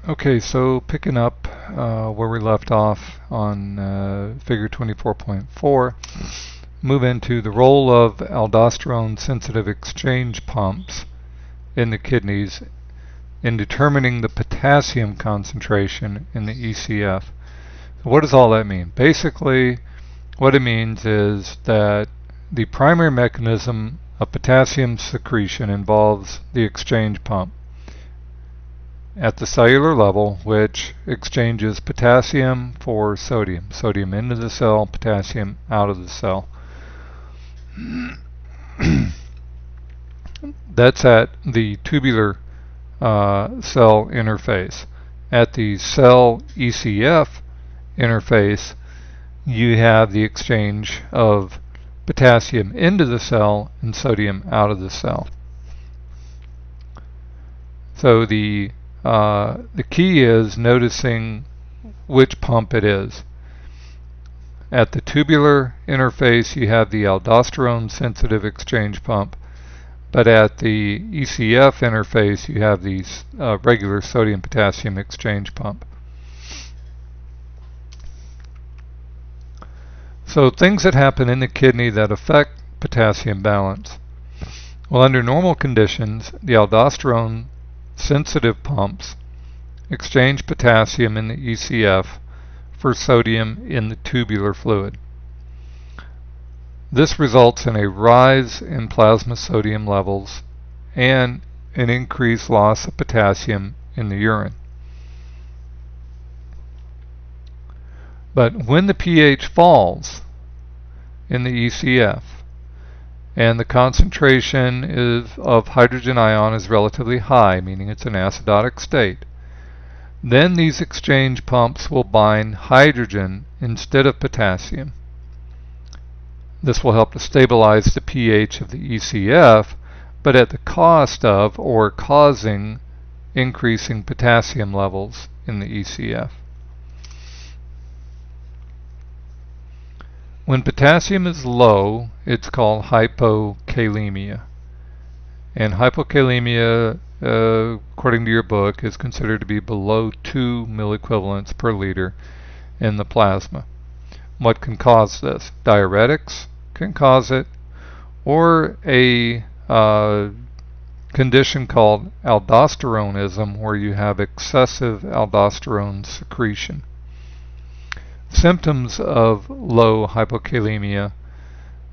Okay, so picking up where we left off on figure 24.4, move into the role of aldosterone-sensitive exchange pumps in the kidneys in determining the potassium concentration in the ECF. So what does all that mean? Basically, what it means is that the primary mechanism of potassium secretion involves the exchange pump at the cellular level, which exchanges potassium for sodium. Sodium into the cell, potassium out of the cell. That's at the tubular cell interface. At the cell ECF interface, you have the exchange of potassium into the cell and sodium out of the cell. So the key is noticing which pump it is. At the tubular interface, you have the aldosterone-sensitive exchange pump, but at the ECF interface, you have the regular sodium-potassium exchange pump. So things that happen in the kidney that affect potassium balance. Well, under normal conditions, the aldosterone sensitive pumps exchange potassium in the ECF for sodium in the tubular fluid. This results in a rise in plasma sodium levels and an increased loss of potassium in the urine. But when the pH falls in the ECF and the concentration of hydrogen ion is relatively high, meaning it's an acidotic state, then these exchange pumps will bind hydrogen instead of potassium. This will help to stabilize the pH of the ECF, but at the cost of or causing increasing potassium levels in the ECF. When potassium is low, it's called hypokalemia. And hypokalemia, according to your book, is considered to be below 2 milliequivalents per liter in the plasma. What can cause this? Diuretics can cause it, or a condition called aldosteronism, where you have excessive aldosterone secretion. Symptoms of low hypokalemia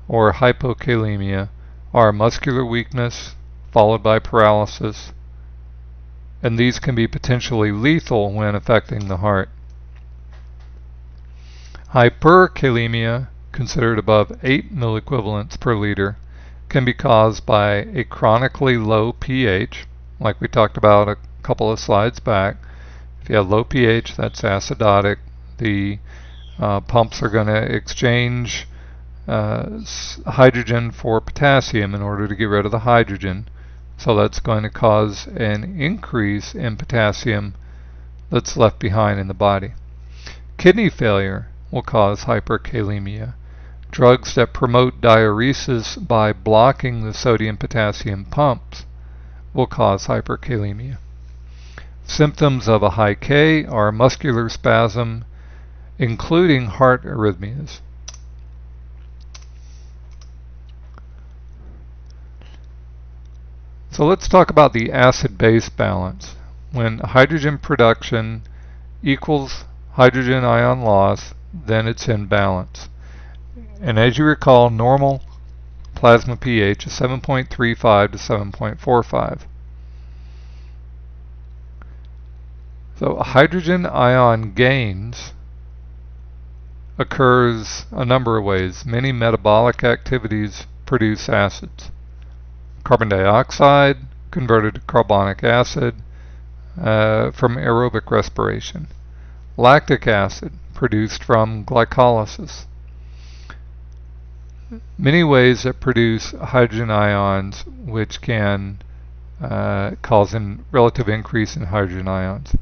or hypokalemia are muscular weakness followed by paralysis, and these can be potentially lethal when affecting the heart. Hyperkalemia, considered above 8 milliequivalents per liter, can be caused by a chronically low pH, like we talked about a couple of slides back. If you have low pH, that's acidotic. The pumps are going to exchange hydrogen for potassium in order to get rid of the hydrogen. So that's going to cause an increase in potassium that's left behind in the body. Kidney failure will cause hyperkalemia. Drugs that promote diuresis by blocking the sodium-potassium pumps will cause hyperkalemia. Symptoms of a high K are muscular spasm, including heart arrhythmias. So let's talk about the acid-base balance. When hydrogen production equals hydrogen ion loss, then it's in balance. And as you recall, normal plasma pH is 7.35 to 7.45. So hydrogen ion gains occurs a number of ways. Many metabolic activities produce acids. Carbon dioxide converted to carbonic acid from aerobic respiration. Lactic acid produced from glycolysis. Many ways that produce hydrogen ions, which can cause a relative increase in hydrogen ions.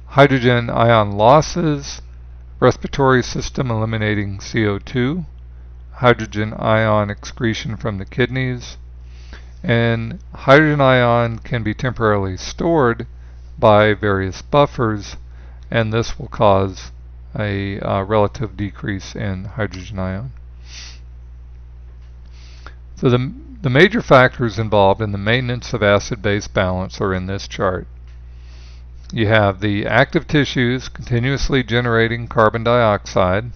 Hydrogen ion losses, respiratory system eliminating CO2, hydrogen ion excretion from the kidneys, and hydrogen ion can be temporarily stored by various buffers, and this will cause a relative decrease in hydrogen ion. So the major factors involved in the maintenance of acid-base balance are in this chart. You have the active tissues continuously generating carbon dioxide,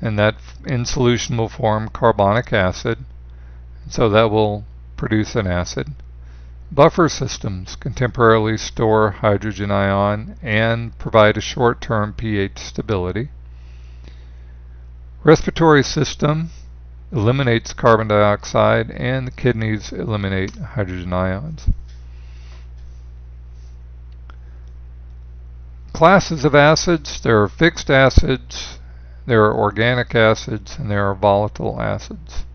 and that in solution will form carbonic acid, so that will produce an acid. Buffer systems can temporarily store hydrogen ion and provide a short-term pH stability. Respiratory system eliminates carbon dioxide, and the kidneys eliminate hydrogen ions. Classes of acids: there are fixed acids, there are organic acids, and there are volatile acids.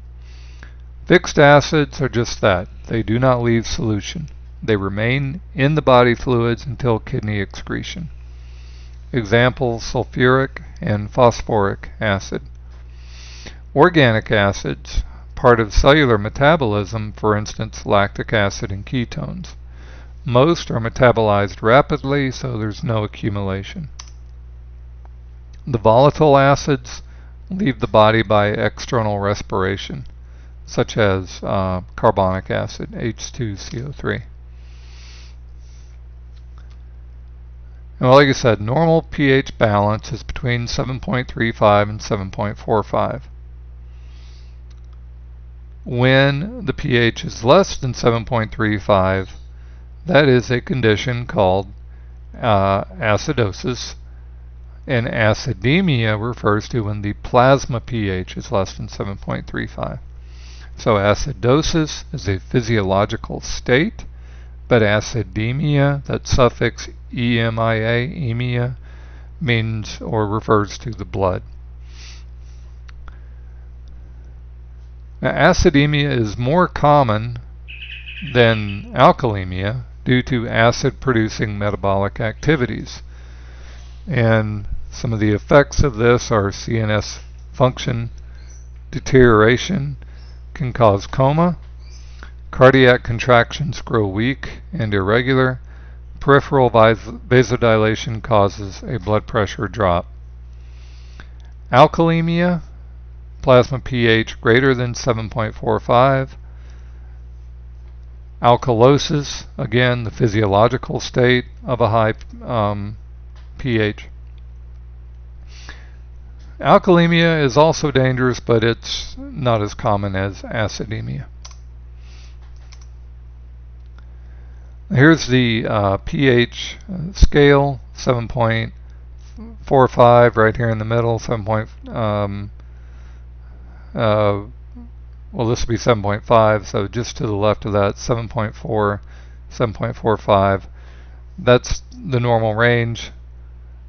Fixed acids are just that. They do not leave solution. They remain in the body fluids until kidney excretion. Examples: sulfuric and phosphoric acid. Organic acids, part of cellular metabolism, for instance, lactic acid and ketones. Most are metabolized rapidly, so there's no accumulation. The volatile acids leave the body by external respiration, such as carbonic acid, H2CO3. And like I said, normal pH balance is between 7.35 and 7.45. When the pH is less than 7.35, that is a condition called acidosis, and acidemia refers to when the plasma pH is less than 7.35. So acidosis is a physiological state, but acidemia, that suffix emia, emia, means or refers to the blood. Now, acidemia is more common than alkalemia due to acid-producing metabolic activities. And some of the effects of this are CNS function deterioration, can cause coma, cardiac contractions grow weak and irregular, peripheral vasodilation causes a blood pressure drop. Alkalemia, plasma pH greater than 7.45. Alkalosis, again, the physiological state of a high pH. Alkalemia is also dangerous, but it's not as common as acidemia. Here's the pH scale, 7.45 right here in the middle, well, this would be 7.5, so just to the left of that, 7.4, 7.45. That's the normal range.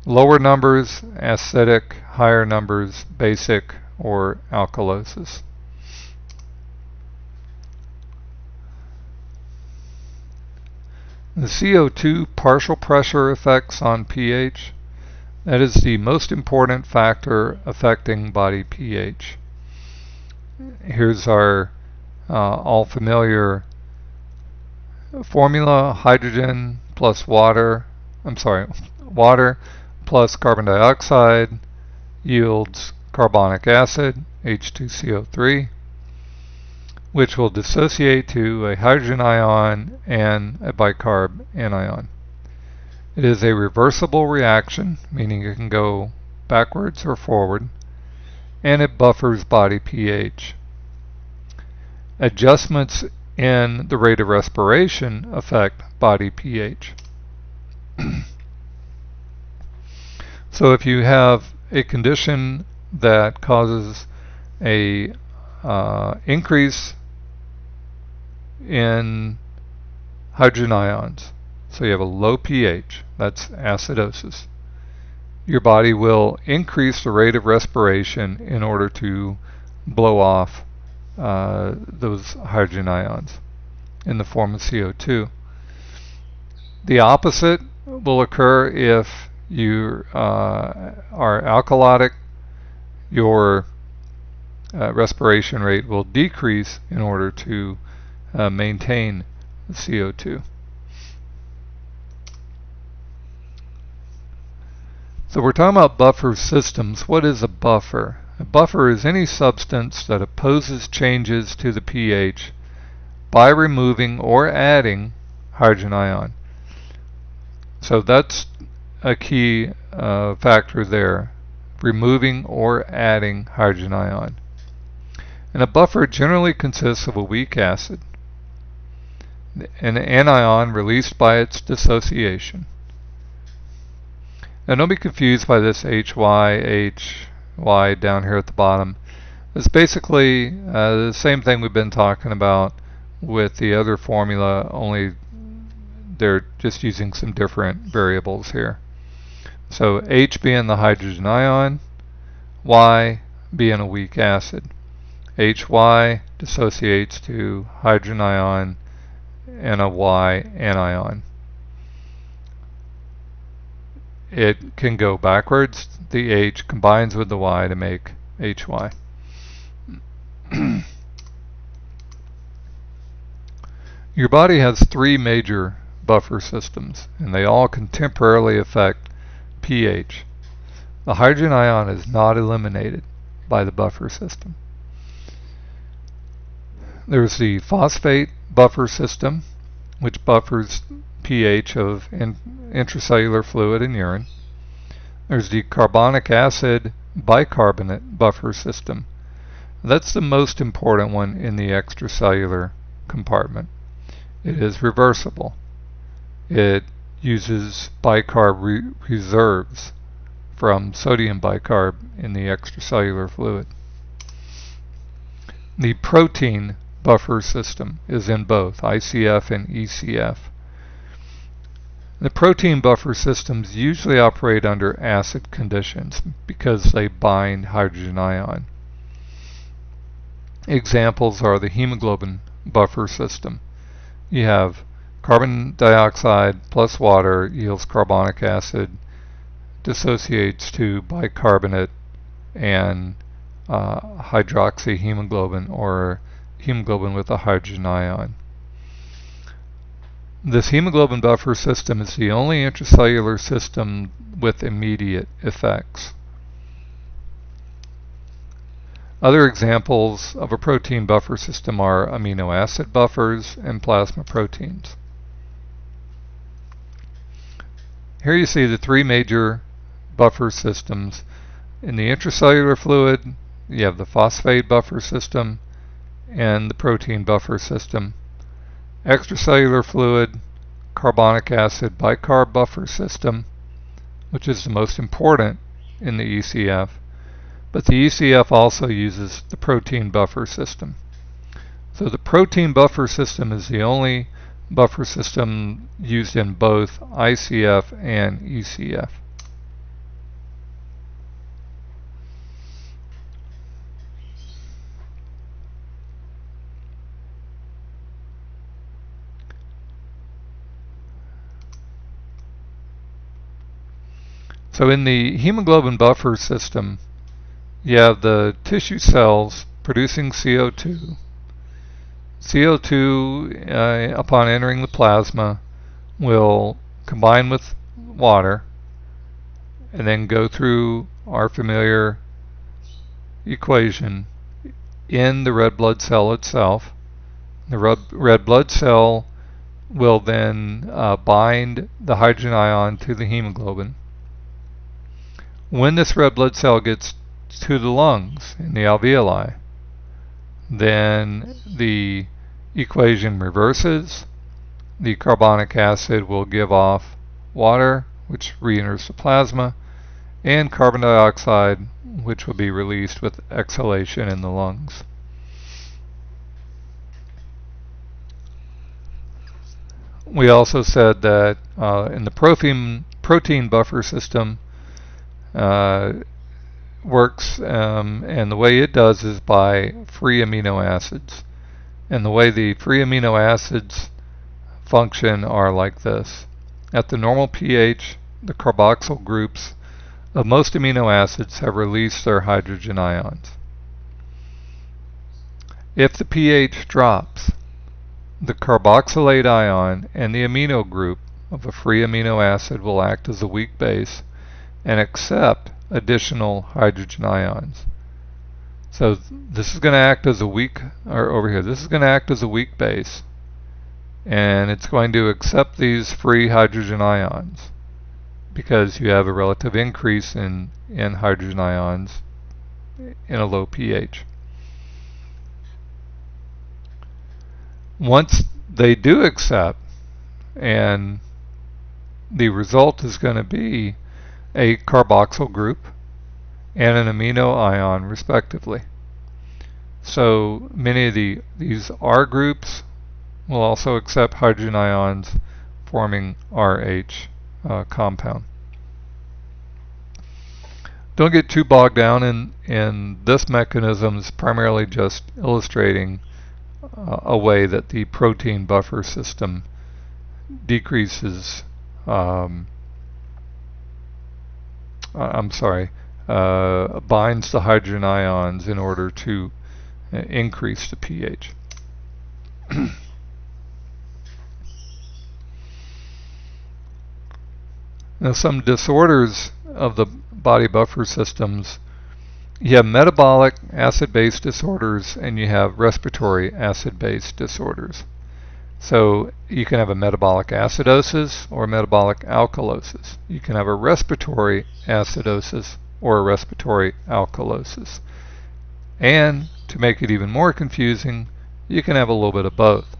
Lower numbers, acidic; higher numbers, basic or alkalosis. The CO2 partial pressure effects on pH, that is the most important factor affecting body pH. Here's our all familiar formula: hydrogen plus water plus carbon dioxide yields carbonic acid, H2CO3, which will dissociate to a hydrogen ion and a bicarb anion. It is a reversible reaction, meaning it can go backwards or forward, and it buffers body pH. Adjustments in the rate of respiration affect body pH. So if you have a condition that causes a increase in hydrogen ions, so you have a low pH, that's acidosis, your body will increase the rate of respiration in order to blow off those hydrogen ions in the form of CO2. The opposite will occur if you are alkalotic. Your respiration rate will decrease in order to maintain the CO2. So we're talking about buffer systems. What is a buffer? A buffer is any substance that opposes changes to the pH by removing or adding hydrogen ion. So that's a key factor there, removing or adding hydrogen ion. And a buffer generally consists of a weak acid, an anion released by its dissociation. Now don't be confused by this HY down here at the bottom. It's basically the same thing we've been talking about with the other formula, only they're just using some different variables here. So H being the hydrogen ion, Y being a weak acid. HY dissociates to hydrogen ion and a Y anion. It can go backwards. The H combines with the Y to make HY. Your body has three major buffer systems, and they all can temporarily affect pH. The hydrogen ion is not eliminated by the buffer system. There's the phosphate buffer system, which buffers pH of intracellular fluid and urine. There's the carbonic acid bicarbonate buffer system. That's the most important one in the extracellular compartment. It is reversible. It uses bicarb reserves from sodium bicarb in the extracellular fluid. The protein buffer system is in both ICF and ECF. The protein buffer systems usually operate under acid conditions because they bind hydrogen ion. Examples are the hemoglobin buffer system. You have carbon dioxide plus water yields carbonic acid, dissociates to bicarbonate and hydroxyhemoglobin, or hemoglobin with a hydrogen ion. This hemoglobin buffer system is the only intracellular system with immediate effects. Other examples of a protein buffer system are amino acid buffers and plasma proteins. Here you see the three major buffer systems. In the intracellular fluid, you have the phosphate buffer system and the protein buffer system. Extracellular fluid, carbonic acid bicarb buffer system, which is the most important in the ECF. But the ECF also uses the protein buffer system. So the protein buffer system is the only buffer system used in both ICF and ECF. So in the hemoglobin buffer system, you have the tissue cells producing CO2. CO2, upon entering the plasma, will combine with water and then go through our familiar equation in the red blood cell itself. The red blood cell will then bind the hydrogen ion to the hemoglobin. When this red blood cell gets to the lungs in the alveoli, then the equation reverses. The carbonic acid will give off water, which re-enters the plasma, and carbon dioxide, which will be released with exhalation in the lungs. We also said that in the protein buffer system, works, and the way it does is by free amino acids. And the way the free amino acids function are like this. At the normal pH, the carboxyl groups of most amino acids have released their hydrogen ions. If the pH drops, the carboxylate ion and the amino group of a free amino acid will act as a weak base and accept additional hydrogen ions. So this is going to act as a weak, or over here, this is going to act as a weak base, and it's going to accept these free hydrogen ions because you have a relative increase in hydrogen ions in a low pH. Once they do accept, and the result is going to be a carboxyl group and an amino ion respectively. So many of these R groups will also accept hydrogen ions, forming RH compound. Don't get too bogged down in this mechanism. Is primarily just illustrating a way that the protein buffer system decreases binds the hydrogen ions in order to increase the pH. Now, some disorders of the body buffer systems, you have metabolic acid-base disorders and you have respiratory acid-base disorders. So you can have a metabolic acidosis or metabolic alkalosis. You can have a respiratory acidosis or a respiratory alkalosis. And to make it even more confusing, you can have a little bit of both.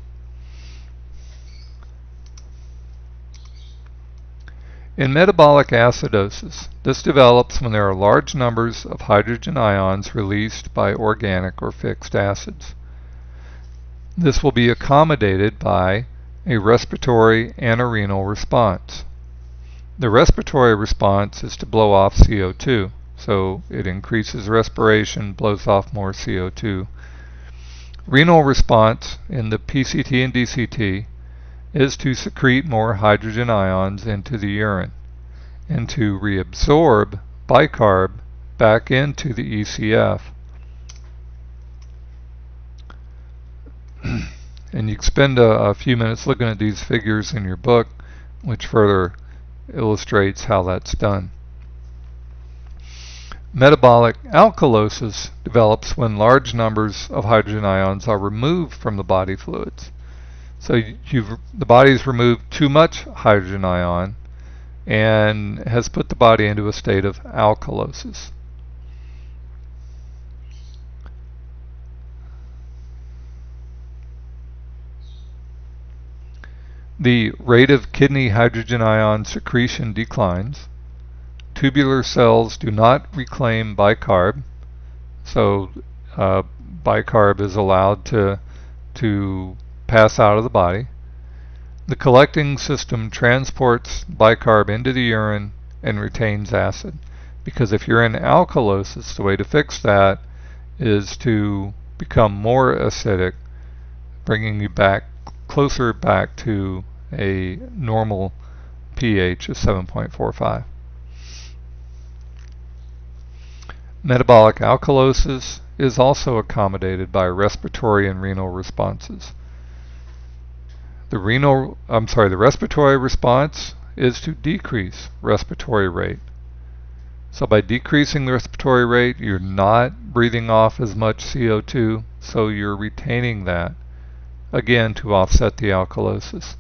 In metabolic acidosis, this develops when there are large numbers of hydrogen ions released by organic or fixed acids. This will be accommodated by a respiratory and a renal response. The respiratory response is to blow off CO2, so it increases respiration, blows off more CO2. Renal response in the PCT and DCT is to secrete more hydrogen ions into the urine and to reabsorb bicarb back into the ECF. And you can spend a few minutes looking at these figures in your book, which further illustrates how that's done. Metabolic alkalosis develops when large numbers of hydrogen ions are removed from the body fluids. So the body's removed too much hydrogen ion and has put the body into a state of alkalosis. The rate of kidney hydrogen ion secretion declines. Tubular cells do not reclaim bicarb, so bicarb is allowed to pass out of the body. The collecting system transports bicarb into the urine and retains acid, because if you're in alkalosis, the way to fix that is to become more acidic, bringing you closer back to a normal pH of 7.45. Metabolic alkalosis is also accommodated by respiratory and renal responses. The respiratory response is to decrease respiratory rate. So by decreasing the respiratory rate, you're not breathing off as much CO2, so you're retaining that, again, to offset the alkalosis.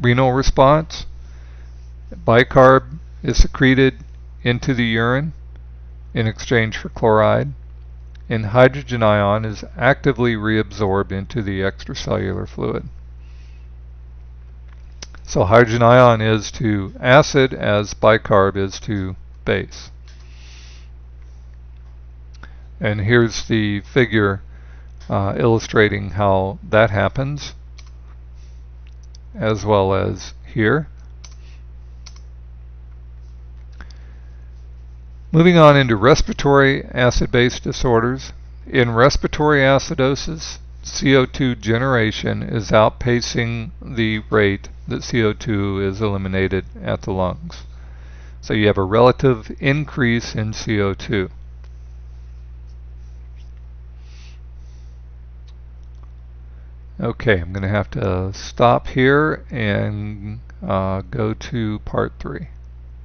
Renal response, bicarb is secreted into the urine in exchange for chloride, and hydrogen ion is actively reabsorbed into the extracellular fluid. So hydrogen ion is to acid as bicarb is to base. And here's the figure illustrating how that happens, as well as here. Moving on into respiratory acid-base disorders. In respiratory acidosis, CO2 generation is outpacing the rate that CO2 is eliminated at the lungs. So you have a relative increase in CO2. Okay, I'm going to have to stop here and go to part 3.